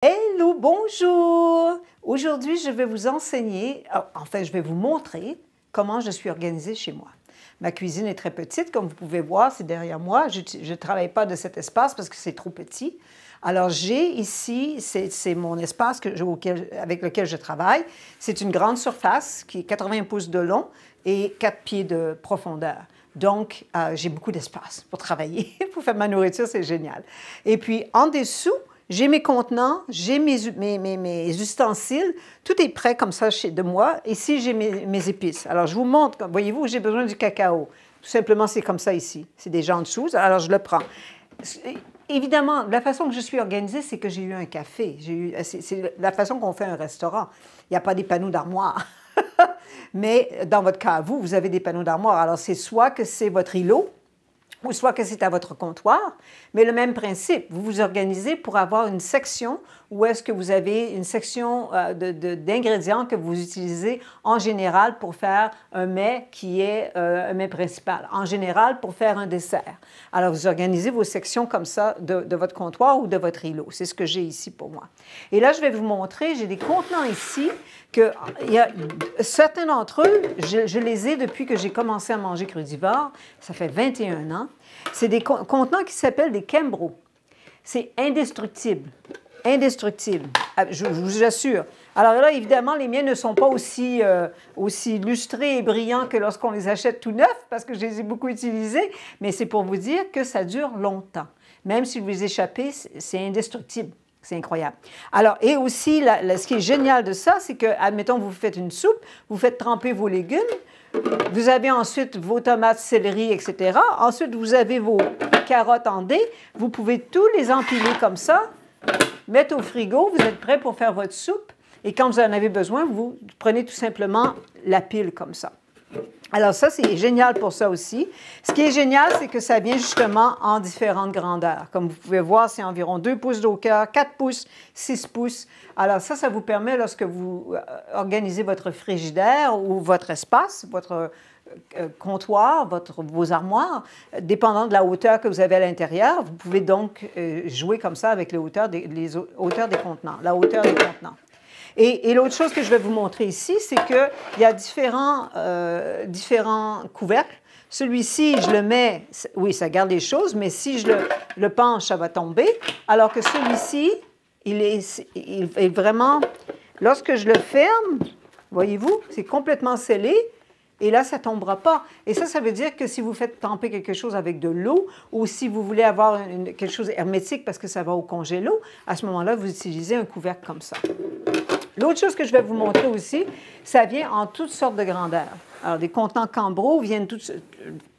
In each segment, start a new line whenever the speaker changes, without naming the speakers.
Hello, bonjour! Aujourd'hui, je vais vous enseigner, enfin, je vais vous montrer comment je suis organisée chez moi. Ma cuisine est très petite, comme vous pouvez voir, c'est derrière moi. Je ne travaille pas de cet espace parce que c'est trop petit. Alors, j'ai ici, c'est mon espace avec lequel je travaille. C'est une grande surface qui est 80 pouces de long et 4 pieds de profondeur. Donc, j'ai beaucoup d'espace pour travailler, pour faire ma nourriture, c'est génial. Et puis, en dessous, j'ai mes contenants, j'ai mes ustensiles, tout est prêt comme ça de moi. Ici, j'ai mes épices. Alors, je vous montre, voyez-vous, j'ai besoin du cacao. Tout simplement, c'est comme ça ici. C'est déjà en dessous, alors je le prends. Évidemment, la façon que je suis organisée, c'est que j'ai eu un café. C'est la façon qu'on fait un restaurant. Il n'y a pas des panneaux d'armoire. Mais dans votre cas, vous avez des panneaux d'armoire. Alors, c'est soit que c'est votre îlot, ou soit que c'est à votre comptoir, mais le même principe. Vous vous organisez pour avoir une section où est-ce que vous avez une section d'ingrédients que vous utilisez en général pour faire un mets qui est un mets principal, en général pour faire un dessert. Alors, vous organisez vos sections comme ça de votre comptoir ou de votre îlot. C'est ce que j'ai ici pour moi. Et là, je vais vous montrer, j'ai des contenants ici que certains d'entre eux, je les ai depuis que j'ai commencé à manger crudivore. Ça fait 21 ans. C'est des contenants qui s'appellent des Kembro. C'est indestructible. Indestructible. Je vous assure. Alors là, évidemment, les miens ne sont pas aussi lustrés et brillants que lorsqu'on les achète tout neufs, parce que je les ai beaucoup utilisés, mais c'est pour vous dire que ça dure longtemps. Même si vous les échappez, c'est indestructible. C'est incroyable. Alors, et aussi, ce qui est génial de ça, c'est que, admettons, vous faites une soupe, vous faites tremper vos légumes, vous avez ensuite vos tomates, céleri, etc. Ensuite, vous avez vos carottes en dés. Vous pouvez tous les empiler comme ça, mettre au frigo, vous êtes prêt pour faire votre soupe. Et quand vous en avez besoin, vous prenez tout simplement la pile comme ça. Alors ça, c'est génial pour ça aussi. Ce qui est génial, c'est que ça vient justement en différentes grandeurs. Comme vous pouvez voir, c'est environ 2 pouces de hauteur, 4 pouces, 6 pouces. Alors ça vous permet, lorsque vous organisez votre frigidaire ou votre espace, votre comptoir, vos armoires, dépendant de la hauteur que vous avez à l'intérieur, vous pouvez donc jouer comme ça avec les hauteurs des contenants, la hauteur des contenants. Et l'autre chose que je vais vous montrer ici, c'est qu'il y a différents couvercles. Celui-ci, je le mets, oui, ça garde les choses, mais si je le penche, ça va tomber. Alors que celui-ci, il est vraiment, lorsque je le ferme, voyez-vous, c'est complètement scellé. Et là, ça ne tombera pas. Et ça veut dire que si vous faites tremper quelque chose avec de l'eau ou si vous voulez avoir quelque chose hermétique parce que ça va au congélo, à ce moment-là, vous utilisez un couvercle comme ça. L'autre chose que je vais vous montrer aussi, ça vient en toutes sortes de grandeurs. Alors, des contenants Kembro viennent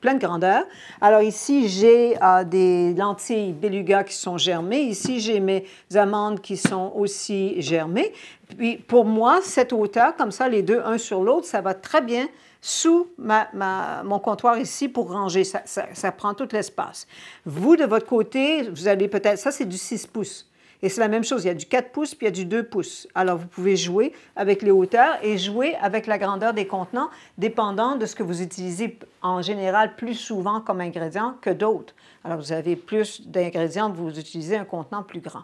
plein de grandeurs. Alors ici, j'ai des lentilles beluga qui sont germées. Ici, j'ai mes amandes qui sont aussi germées. Puis, pour moi, cette hauteur, comme ça, les deux, un sur l'autre, ça va très bien sous mon comptoir ici pour ranger. Ça prend tout l'espace. Vous, de votre côté, vous allez peut-être... Ça, c'est du 6 pouces. Et c'est la même chose, il y a du 4 pouces puis il y a du 2 pouces. Alors, vous pouvez jouer avec les hauteurs et jouer avec la grandeur des contenants, dépendant de ce que vous utilisez en général plus souvent comme ingrédient que d'autres. Alors, vous avez plus d'ingrédients, vous utilisez un contenant plus grand.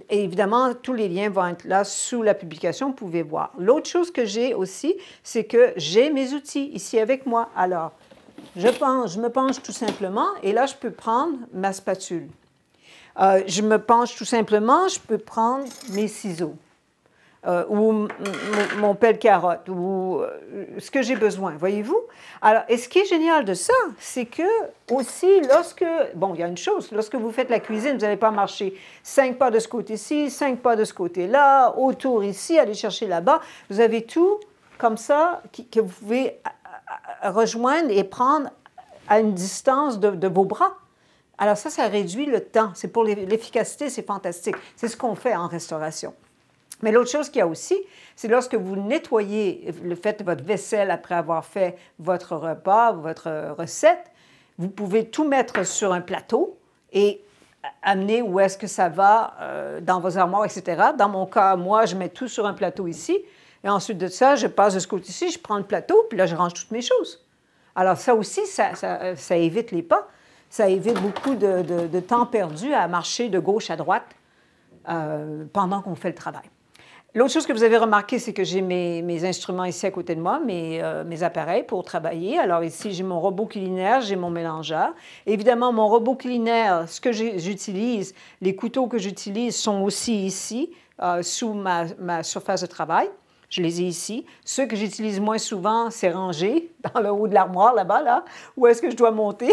Et évidemment, tous les liens vont être là sous la publication, vous pouvez voir. L'autre chose que j'ai aussi, c'est que j'ai mes outils ici avec moi. Alors, je me penche tout simplement et là, je peux prendre ma spatule. Je me penche tout simplement, je peux prendre mes ciseaux ou mon pelle-carotte ou ce que j'ai besoin, voyez-vous? Alors, et ce qui est génial de ça, c'est que aussi, bon, il y a une chose, lorsque vous faites la cuisine, vous n'allez pas marcher 5 pas de ce côté-ci, 5 pas de ce côté-là, autour ici, aller chercher là-bas. Vous avez tout comme ça que vous pouvez rejoindre et prendre à une distance de vos bras. Alors ça réduit le temps. C'est pour l'efficacité, c'est fantastique. C'est ce qu'on fait en restauration. Mais l'autre chose qu'il y a aussi, c'est lorsque vous nettoyez, faites votre vaisselle après avoir fait votre repas, votre recette, vous pouvez tout mettre sur un plateau et amener où est-ce que ça va dans vos armoires, etc. Dans mon cas, moi, je mets tout sur un plateau ici. Et ensuite de ça, je passe de ce côté-ci, je prends le plateau, puis là, je range toutes mes choses. Alors ça aussi, ça évite les pas. Ça évite beaucoup de temps perdu à marcher de gauche à droite pendant qu'on fait le travail. L'autre chose que vous avez remarqué, c'est que j'ai mes instruments ici à côté de moi, mes appareils pour travailler. Alors ici, j'ai mon robot culinaire, j'ai mon mélangeur. Évidemment, mon robot culinaire, ce que j'utilise, les couteaux que j'utilise sont aussi ici, sous ma surface de travail. Je les ai ici. Ceux que j'utilise moins souvent, c'est rangé dans le haut de l'armoire, là-bas, là, où est-ce que je dois monter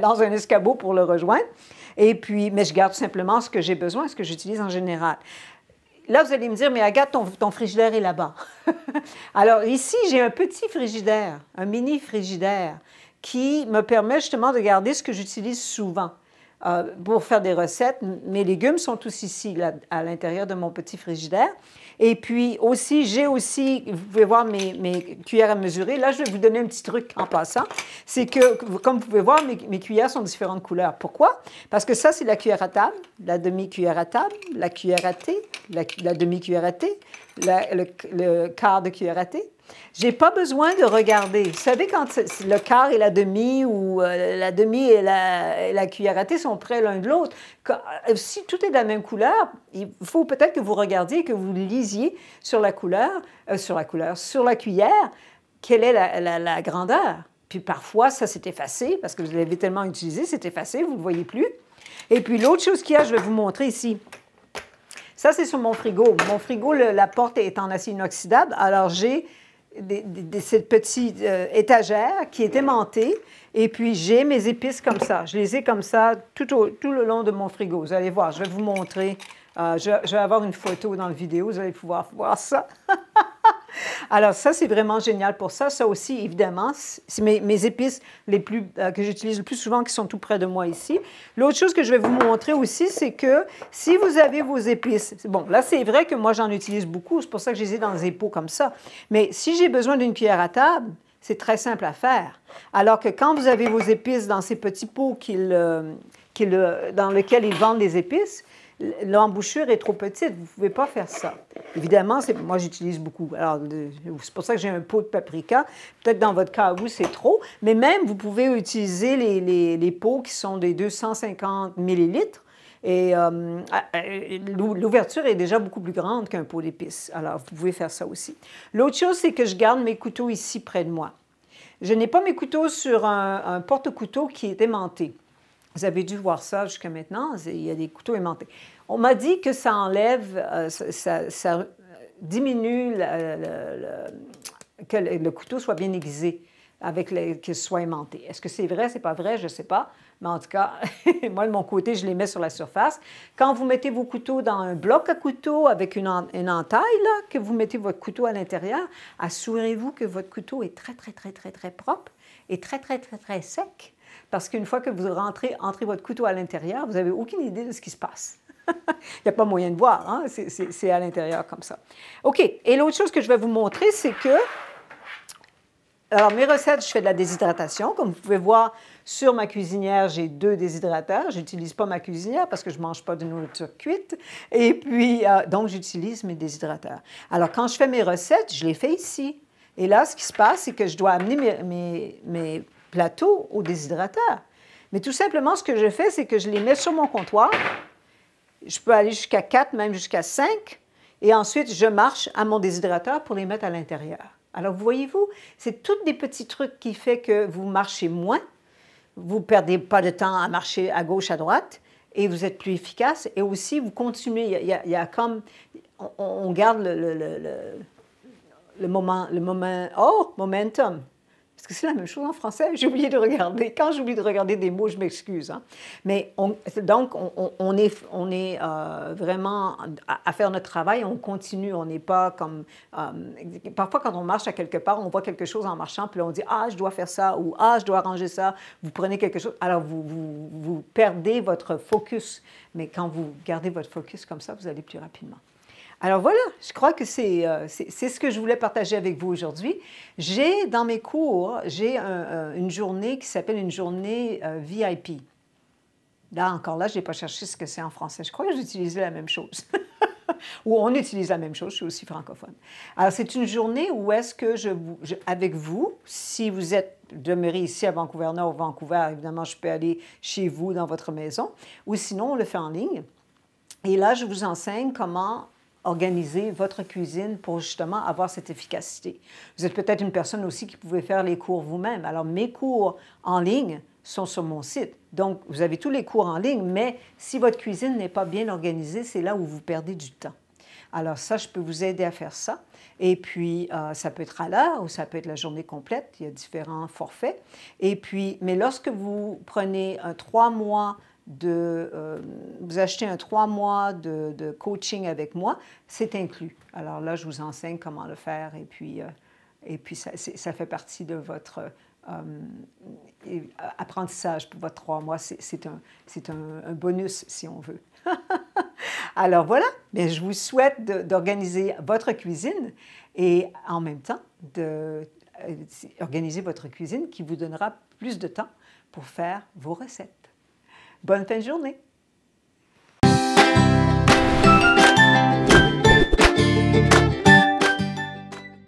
dans un escabeau pour le rejoindre. Et puis, mais je garde simplement ce que j'ai besoin, ce que j'utilise en général. Là, vous allez me dire, mais Agathe, ton frigidaire est là-bas. Alors ici, j'ai un petit frigidaire, un mini frigidaire, qui me permet justement de garder ce que j'utilise souvent pour faire des recettes. Mes légumes sont tous ici, là, à l'intérieur de mon petit frigidaire. Et puis aussi, vous pouvez voir mes cuillères à mesurer. Là, je vais vous donner un petit truc en passant. C'est que, comme vous pouvez voir, mes cuillères sont de différentes couleurs. Pourquoi? Parce que ça, c'est la cuillère à table, la demi-cuillère à table, la cuillère à thé, la demi-cuillère à thé, le quart de cuillère à thé. Je n'ai pas besoin de regarder. Vous savez, quand le quart et la demi ou la demi et la cuillère à thé sont près l'un de l'autre, si tout est de la même couleur, il faut peut-être que vous regardiez, que vous lisiez sur la cuillère, quelle est la grandeur. Puis parfois, ça s'est effacé parce que vous l'avez tellement utilisé, c'est effacé, vous ne le voyez plus. Et puis l'autre chose qu'il y a, je vais vous montrer ici. Ça, c'est sur mon frigo. Mon frigo, la porte est en acier inoxydable, alors j'ai cette petite étagère qui est aimantée, et puis j'ai mes épices comme ça. Je les ai comme ça tout le long de mon frigo. Vous allez voir, je vais vous montrer. Je vais avoir une photo dans la vidéo, vous allez pouvoir voir ça. Alors ça, c'est vraiment génial pour ça. Ça aussi, évidemment, c'est mes épices que j'utilise le plus souvent, qui sont tout près de moi ici. L'autre chose que je vais vous montrer aussi, c'est que si vous avez vos épices, bon, là, c'est vrai que moi, j'en utilise beaucoup, c'est pour ça que je les ai dans des pots comme ça. Mais si j'ai besoin d'une cuillère à table, c'est très simple à faire. Alors que quand vous avez vos épices dans ces petits pots dans lesquels ils vendent les épices, l'embouchure est trop petite, vous ne pouvez pas faire ça. Évidemment, moi, j'utilise beaucoup. Alors, c'est pour ça que j'ai un pot de paprika. Peut-être dans votre cas, vous, c'est trop. Mais même, vous pouvez utiliser les pots qui sont des 250 millilitres. Et l'ouverture est déjà beaucoup plus grande qu'un pot d'épices. Alors, vous pouvez faire ça aussi. L'autre chose, c'est que je garde mes couteaux ici près de moi. Je n'ai pas mes couteaux sur un porte-couteau qui est aimanté. Vous avez dû voir ça jusqu'à maintenant, il y a des couteaux aimantés. On m'a dit que ça enlève, ça diminue que le couteau soit bien aiguisé, qu'il soit aimanté. Est-ce que c'est vrai, c'est pas vrai, je ne sais pas. Mais en tout cas, moi, de mon côté, je les mets sur la surface. Quand vous mettez vos couteaux dans un bloc à couteau avec une entaille, là, que vous mettez votre couteau à l'intérieur, assurez-vous que votre couteau est très, très, très, très, très propre et très, très, très, très sec. Parce qu'une fois que vous entrez votre couteau à l'intérieur, vous n'avez aucune idée de ce qui se passe. Il n'y a pas moyen de voir, hein? C'est à l'intérieur comme ça. OK, et l'autre chose que je vais vous montrer, c'est que, alors mes recettes, je fais de la déshydratation. Comme vous pouvez voir, sur ma cuisinière, j'ai 2 déshydrateurs. Je n'utilise pas ma cuisinière parce que je ne mange pas de nourriture cuite. Et puis, donc, j'utilise mes déshydrateurs. Alors, quand je fais mes recettes, je les fais ici. Et là, ce qui se passe, c'est que je dois amener mes plateau au déshydrateur. Mais tout simplement, ce que je fais, c'est que je les mets sur mon comptoir. Je peux aller jusqu'à 4, même jusqu'à 5. Et ensuite, je marche à mon déshydrateur pour les mettre à l'intérieur. Alors, voyez-vous, c'est tous des petits trucs qui font que vous marchez moins, vous ne perdez pas de temps à marcher à gauche, à droite, et vous êtes plus efficace. Et aussi, vous continuez. Il y a comme... On garde le momentum. Est-ce que c'est la même chose en français? J'ai oublié de regarder. Quand j'oublie de regarder des mots, je m'excuse. Hein? Mais donc, on est vraiment à faire notre travail, on continue. On n'est pas comme... parfois, quand on marche à quelque part, on voit quelque chose en marchant, puis là, on dit « Ah, je dois faire ça » ou « Ah, je dois arranger ça ». Vous prenez quelque chose. Alors, vous perdez votre focus. Mais quand vous gardez votre focus comme ça, vous allez plus rapidement. Alors voilà, je crois que c'est ce que je voulais partager avec vous aujourd'hui. Dans mes cours, j'ai une journée qui s'appelle une journée VIP. Là, je n'ai pas cherché ce que c'est en français. Je crois que j'utilisais la même chose. Ou on utilise la même chose, je suis aussi francophone. Alors, c'est une journée où est-ce que avec vous, si vous êtes demeuré ici à Vancouver Nord ou Vancouver, évidemment, je peux aller chez vous, dans votre maison, ou sinon, on le fait en ligne. Et là, je vous enseigne comment organiser votre cuisine pour justement avoir cette efficacité. Vous êtes peut-être une personne aussi qui pouvait faire les cours vous-même. Alors, mes cours en ligne sont sur mon site. Donc, vous avez tous les cours en ligne, mais si votre cuisine n'est pas bien organisée, c'est là où vous perdez du temps. Alors ça, je peux vous aider à faire ça. Et puis, ça peut être à l'heure ou ça peut être la journée complète. Il y a différents forfaits. Et puis, mais lorsque vous prenez un 3 mois vous achetez un 3 mois de coaching avec moi, c'est inclus. Alors là, je vous enseigne comment le faire et puis ça fait partie de votre apprentissage pour votre 3 mois. C'est un bonus, si on veut. Alors voilà, bien, je vous souhaite d'organiser votre cuisine et en même temps d'organiser votre cuisine qui vous donnera plus de temps pour faire vos recettes. Bonne fin de journée!